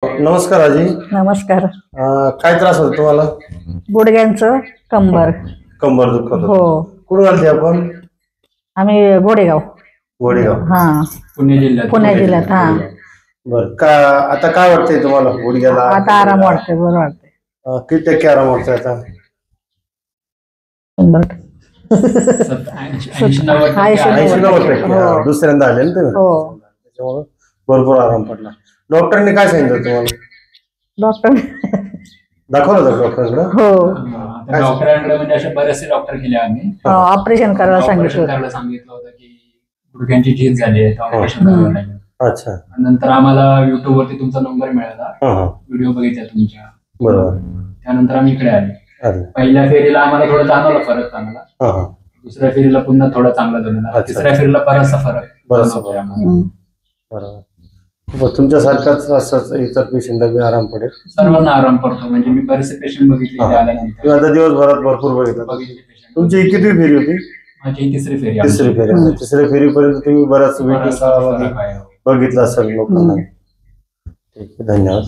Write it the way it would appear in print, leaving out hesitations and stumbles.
नमस्कार आजी. नमस्कार. काय त्रास होतो तुम्हाला? गुडघ्यांचं कंबर. कंबर दुखत हो. कुठून आलते आपण? आम्ही गोडेगाव. हा, पुणे जिल्ह्यात. हा, बर. का आता काय वाटतंय तुम्हाला गुडघ्याला? आता आराम वाटतोय, बरं वाटतंय. किती टक्के आराम वाटतोय आता? 80-90%. दुसऱ्यांदा आले ना तुम्ही, त्याच्यामुळे भरपूर आराम पडला. डॉक्टरने काय सांगितलं तुम्हाला? डॉक्टर दाखवलं होतं डॉक्टरकडे? हो. डॉक्टरांकडे म्हणजे असे बरेचसे डॉक्टर केले आम्ही. ऑपरेशन करायला सांगितलं. सांगितलं होतं की गुडघ्यांची झीज झाली आहे, ऑपरेशन करावं लागेल. अच्छा. नंतर आम्हाला युट्यूब वरती तुमचा नंबर मिळाला, व्हिडिओ बघितला तुमच्या. बरोबर. त्यानंतर आम्ही इकडे आले. पहिल्या फेरीला आम्हाला थोडं जाणवलं फरक चांगला. दुसऱ्या फेरीला पुन्हा थोडा चांगला झालेला. तिसऱ्या फेरीला बराचसा फरक. बरोबर. तुमच्यासारखाच असंच इतर पेशंटला बी आराम पडेल. सर्वांना आराम पडतो. म्हणजे मी बरेचसे पेशंट बघितले आल्यानंतर. आता दिवसभरात भरपूर बघितलं. तुमची किती फेरी होती? माझी तिसरी फेरी. तिसऱ्या फेरीपर्यंत तुम्ही बऱ्याच वेटिंग काळामध्ये बघितलं असेल लोकांना. ठीक आहे, धन्यवाद.